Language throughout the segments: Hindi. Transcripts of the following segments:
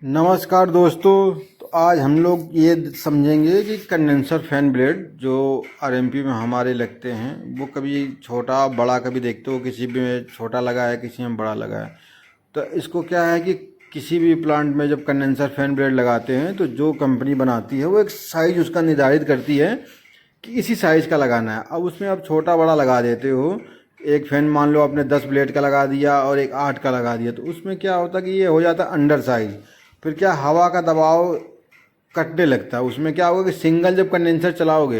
नमस्कार दोस्तों। तो आज हम लोग ये समझेंगे कि कंडेंसर फैन ब्लेड जो आरएमपी में हमारे लगते हैं वो कभी छोटा बड़ा कभी देखते हो, किसी में छोटा लगा है किसी में बड़ा लगा है। तो इसको क्या है कि किसी भी प्लांट में जब कंडेंसर फैन ब्लेड लगाते हैं तो जो कंपनी बनाती है वो एक साइज़ उसका निर्धारित करती है कि इसी साइज़ का लगाना है। अब उसमें आप छोटा बड़ा लगा देते हो, एक फैन मान लो आपने 10 ब्लेड का लगा दिया और एक 8 का लगा दिया, तो उसमें क्या होता है कि ये हो जाता है अंडर साइज। फिर क्या हवा का दबाव कटने लगता है। उसमें क्या होगा कि सिंगल जब कंडेंसर चलाओगे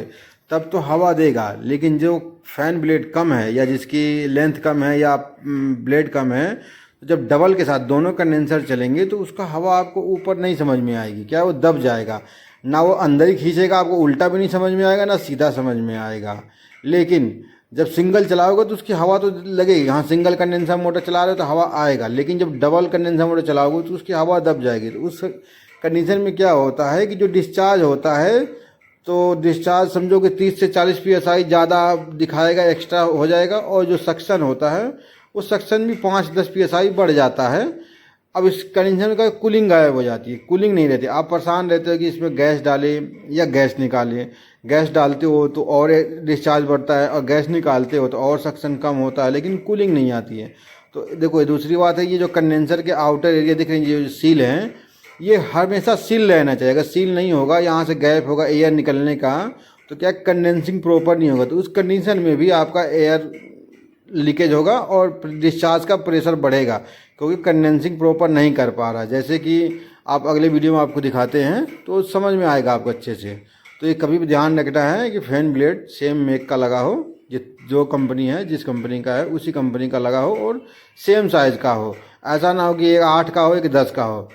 तब तो हवा देगा, लेकिन जो फैन ब्लेड कम है या जिसकी लेंथ कम है या ब्लेड कम है, तो जब डबल के साथ दोनों कंडेंसर चलेंगे तो उसका हवा आपको ऊपर नहीं समझ में आएगी, क्या वो दब जाएगा, ना वो अंदर ही खींचेगा, आपको उल्टा भी नहीं समझ में आएगा ना सीधा समझ में आएगा। लेकिन जब सिंगल चलाओगे तो उसकी हवा तो लगेगी। हाँ, सिंगल कंडेंसर मोटर चला रहे हो तो हवा आएगा, लेकिन जब डबल कंडेंसर मोटर चलाओगे तो उसकी हवा दब जाएगी। तो उस कंडीशन में क्या होता है कि जो डिस्चार्ज होता है, तो डिस्चार्ज समझो कि 30 से 40 psi ज़्यादा दिखाएगा, एक्स्ट्रा हो जाएगा, और जो सक्शन होता है वो सक्शन भी 5-10 psi बढ़ जाता है। अब इस कंडीशन का कूलिंग गायब हो जाती है, कूलिंग नहीं रहती। आप परेशान रहते हो कि इसमें गैस डालें या गैस निकालें। गैस डालते हो तो और डिस्चार्ज बढ़ता है और गैस निकालते हो तो और सक्शन कम होता है, लेकिन कूलिंग नहीं आती है। तो देखो, दूसरी बात है, ये जो कंडेंसर के आउटर एरिया दिख रहे हैं, जो सील हैं, ये हमेशा सील रहना चाहिए। अगर सील नहीं होगा, यहाँ से गैप होगा एयर निकलने का, तो क्या कंडेंसिंग प्रॉपर नहीं होगा, तो उस कंडीशन में भी आपका एयर लीकेज होगा और डिस्चार्ज का प्रेशर बढ़ेगा, क्योंकि कंडेंसिंग प्रॉपर नहीं कर पा रहा। जैसे कि आप अगले वीडियो में आपको दिखाते हैं तो समझ में आएगा आपको अच्छे से। तो ये कभी भी ध्यान रखना है कि फैन ब्लेड सेम मेक का लगा हो, जो कंपनी है, जिस कंपनी का है उसी कंपनी का लगा हो और सेम साइज़ का हो। ऐसा ना हो कि एक 8 का हो एक 10 का हो,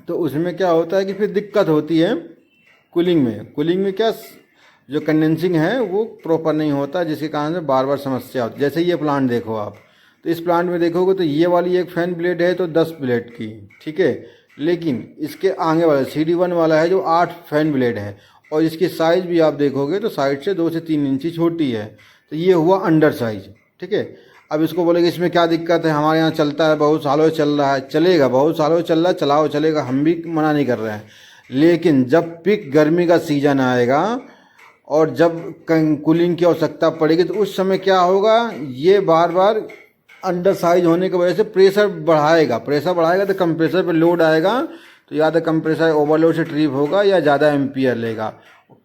तो उसमें क्या होता है कि फिर दिक्कत होती है कूलिंग में। कूलिंग में क्या, जो कंडेंसिंग है वो प्रॉपर नहीं होता, जिसके कारण से बार बार समस्या होती है। जैसे ये प्लांट देखो आप, तो इस प्लांट में देखोगे तो ये वाली एक फैन ब्लेड है तो 10 ब्लेड की, ठीक है, लेकिन इसके आगे वाला CD1 वाला है जो 8 फैन ब्लेड है, और इसकी साइज़ भी आप देखोगे तो साइड से 2 से 3 इंची छोटी है, तो ये हुआ अंडर साइज, ठीक है। अब इसको बोलेगे इसमें क्या दिक्कत है, हमारे यहाँ चलता है, बहुत सालों से चल रहा है, चलेगा, बहुत सालों से चल रहा है, चलाओ, चलेगा, हम भी मना नहीं कर रहे हैं। लेकिन जब पीक गर्मी का सीजन आएगा और जब कूलिंग की आवश्यकता पड़ेगी तो उस समय क्या होगा, ये बार बार अंडर साइज होने की वजह से प्रेशर बढ़ाएगा। प्रेशर बढ़ाएगा तो कंप्रेसर पे लोड आएगा, तो या तो कंप्रेसर ओवरलोड से ट्रिप होगा या ज़्यादा एम्पियर लेगा,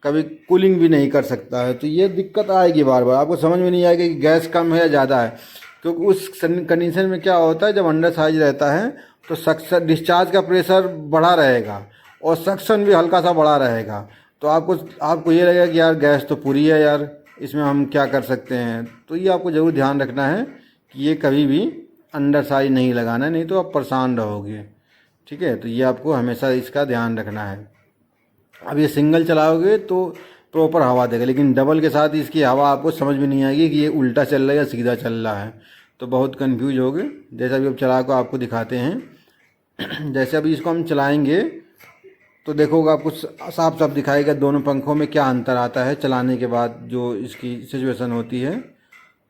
कभी कूलिंग भी नहीं कर सकता है। तो ये दिक्कत आएगी बार बार, आपको समझ में नहीं आएगा कि गैस कम है या ज़्यादा है, क्योंकि उस कंडीशन में क्या होता है, जब अंडर साइज रहता है तो सक्शन, डिस्चार्ज का प्रेशर बढ़ा रहेगा और सक्शन भी हल्का सा बढ़ा रहेगा। तो आपको ये लगेगा कि यार गैस तो पूरी है यार, इसमें हम क्या कर सकते हैं। तो ये आपको ज़रूर ध्यान रखना है कि ये कभी भी अंडर साइज नहीं लगाना है, नहीं तो आप परेशान रहोगे, ठीक है। तो ये आपको हमेशा इसका ध्यान रखना है। अब ये सिंगल चलाओगे तो प्रॉपर हवा देगा, लेकिन डबल के साथ इसकी हवा आपको समझ में नहीं आएगी कि ये उल्टा चल रहा है या सीधा चल रहा है, तो बहुत कंफ्यूज होगे। जैसा अभी अब चला को आपको दिखाते हैं। जैसे अभी इसको हम चलाएंगे तो देखोगे आपको साफ साफ दिखाएगा दोनों पंखों में क्या अंतर आता है चलाने के बाद, जो इसकी सिचुएशन होती है।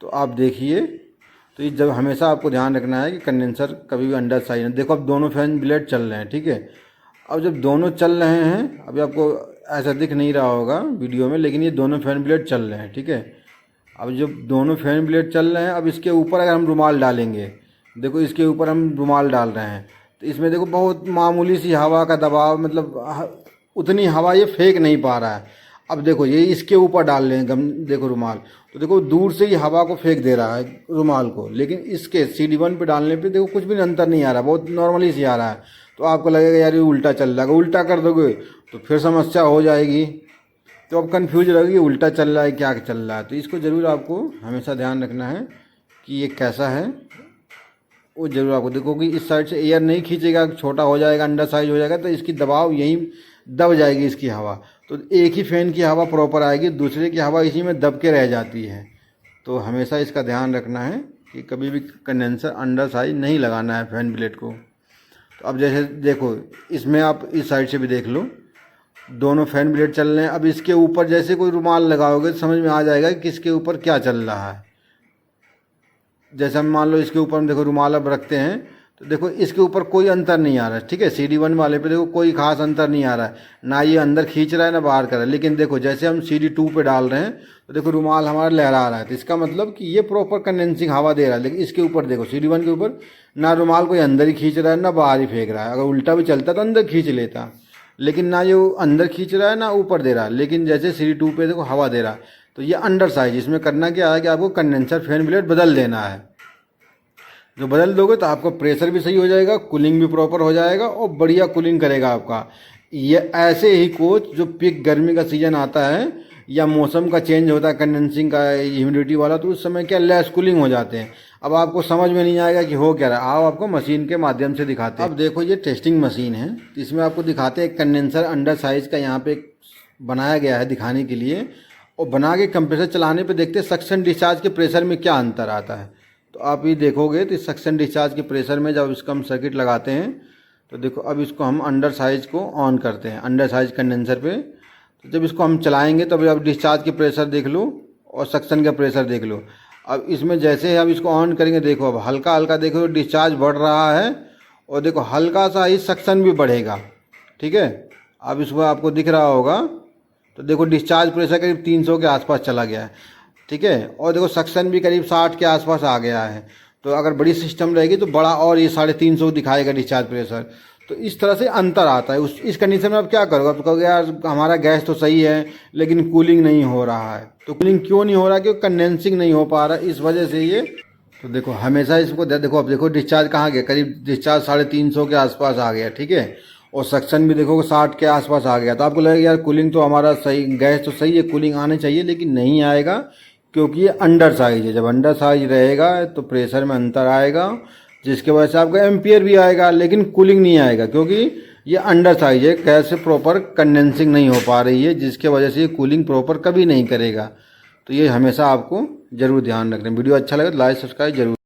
तो आप देखिए, तो ये जब हमेशा आपको ध्यान रखना है कि कंडेंसर कभी भी अंडर साइज नहीं। देखो अब दोनों फैन ब्लेड चल रहे हैं, ठीक है। अब जब दोनों चल रहे हैं, अभी आपको ऐसा दिख नहीं रहा होगा वीडियो में, लेकिन ये दोनों फैन ब्लेड चल रहे हैं, ठीक है। अब जब दोनों फैन ब्लेड चल रहे हैं, अब इसके ऊपर अगर हम रुमाल डालेंगे, देखो इसके ऊपर हम रुमाल डाल रहे हैं, तो इसमें देखो बहुत मामूली सी हवा का दबाव, मतलब उतनी हवा ये फेंक नहीं पा रहा है। अब देखो ये इसके ऊपर डाल रहे हैं देखो रुमाल, तो देखो दूर से ही हवा को फेंक दे रहा है रुमाल को, लेकिन इसके CD1 पे डालने पे देखो कुछ भी अंतर नहीं आ रहा, बहुत नॉर्मली सी आ रहा है। तो आपको लगेगा यार ये उल्टा चल रहा है, उल्टा कर दोगे तो फिर समस्या हो जाएगी, तो अब कन्फ्यूज रहोगे उल्टा चल रहा है क्या चल रहा है। तो इसको ज़रूर आपको हमेशा ध्यान रखना है कि ये कैसा है, वो जरूर आपको देखो कि इस साइड से एयर नहीं खींचेगा, छोटा हो जाएगा, अंडर साइज हो जाएगा, तो इसकी दबाव यहीं दब जाएगी इसकी हवा, तो एक ही फैन की हवा प्रॉपर आएगी, दूसरे की हवा इसी में दब के रह जाती है। तो हमेशा इसका ध्यान रखना है कि कभी भी कंडेंसर अंडर साइज नहीं लगाना है फैन ब्लेड को। तो अब जैसे देखो इसमें आप इस साइड से भी देख लो, दोनों फैन ब्लेड चल रहे हैं। अब इसके ऊपर जैसे कोई रुमाल लगाओगे तो समझ में आ जाएगा कि किसके ऊपर क्या चल रहा है। जैसे हम मान लो इसके ऊपर हम देखो रुमाल अब रखते हैं, तो देखो इसके ऊपर कोई अंतर नहीं आ रहा है, ठीक है। CD1 वाले पे देखो कोई खास अंतर नहीं आ रहा है, ना ये अंदर खींच रहा है ना बाहर कर रहा है। लेकिन देखो जैसे हम CD2 पे डाल रहे हैं तो देखो रुमाल हमारा लहरा रहा है, तो इसका मतलब कि ये प्रॉपर कंडेंसिंग हवा दे रहा है। लेकिन इसके ऊपर देखो CD1 के ऊपर ना रुमाल कोई अंदर ही खींच रहा है ना बाहर ही फेंक रहा है। अगर उल्टा भी चलता तो अंदर खींच लेता, लेकिन ना ये अंदर खींच रहा है ना ऊपर दे रहा है। लेकिन जैसे CD2 पे देखो हवा दे रहा है, तो ये अंडर साइज। इसमें करना क्या है कि आपको कंडेंसर फैन ब्लेड बदल देना है। जो बदल दोगे तो आपका प्रेशर भी सही हो जाएगा, कूलिंग भी प्रॉपर हो जाएगा और बढ़िया कूलिंग करेगा आपका। ये ऐसे ही कोच जो पीक गर्मी का सीजन आता है या मौसम का चेंज होता है कंडेंसिंग का ह्यूमिडिटी वाला, तो उस समय क्या लेस कूलिंग हो जाते हैं। अब आपको समझ में नहीं आएगा कि हो क्या रहा है, आओ आपको मशीन के माध्यम से दिखाते हैं। अब देखो ये टेस्टिंग मशीन है, तो इसमें आपको दिखाते हैं कंडेंसर अंडर साइज का यहाँ पे बनाया गया है दिखाने के लिए। और बना के कंप्रेसर चलाने पे देखते हैं सक्शन डिस्चार्ज के प्रेशर में क्या अंतर आता है। तो आप ये देखोगे तो सक्शन डिस्चार्ज के प्रेशर में जब इसका हम सर्किट लगाते हैं तो देखो अब इसको हम अंडर साइज को ऑन करते हैं, अंडर साइज कंडेंसर पे। तो जब इसको हम चलाएंगे तब अब डिस्चार्ज के प्रेशर देख लो और सक्शन का प्रेशर देख लो। अब इसमें जैसे हम इसको ऑन करेंगे देखो अब हल्का हल्का देखो डिस्चार्ज बढ़ रहा है और देखो हल्का सा ही सक्शन भी बढ़ेगा, ठीक है। अब इसको आपको दिख रहा होगा, तो देखो डिस्चार्ज प्रेशर करीब 300 के आसपास चला गया है, ठीक है। और देखो सक्शन भी करीब 60 के आसपास आ गया है। तो अगर बड़ी सिस्टम रहेगी तो बड़ा और ये 350 दिखाएगा डिस्चार्ज प्रेशर। तो इस तरह से अंतर आता है। इस कंडीशन में आप क्या करोगे, आप कहोगे यार हमारा गैस तो सही है लेकिन कूलिंग नहीं हो रहा है। तो कूलिंग क्यों नहीं हो रहा, क्योंकि कंडेंसिंग नहीं हो पा रहा, इस वजह से ये। तो देखो हमेशा इसको देखो, अब देखो डिस्चार्ज कहाँ गया, करीब डिस्चार्ज 350 के आसपास आ गया, ठीक है। और सक्शन भी देखो 60 के आसपास आ गया। तो आपको लगेगा यार कूलिंग तो हमारा सही, गैस तो सही है, कूलिंग आने चाहिए, लेकिन नहीं आएगा क्योंकि ये अंडर साइज है। जब अंडर साइज रहेगा तो प्रेशर में अंतर आएगा, जिसके वजह से आपका एम्पियर भी आएगा लेकिन कूलिंग नहीं आएगा, क्योंकि ये अंडर साइज है, गैस से प्रॉपर कंडेंसिंग नहीं हो पा रही है, जिसके वजह से ये कूलिंग प्रॉपर कभी नहीं करेगा। तो ये हमेशा आपको ज़रूर ध्यान रखना। वीडियो अच्छा लगे तो लाइक सब्सक्राइब जरूर।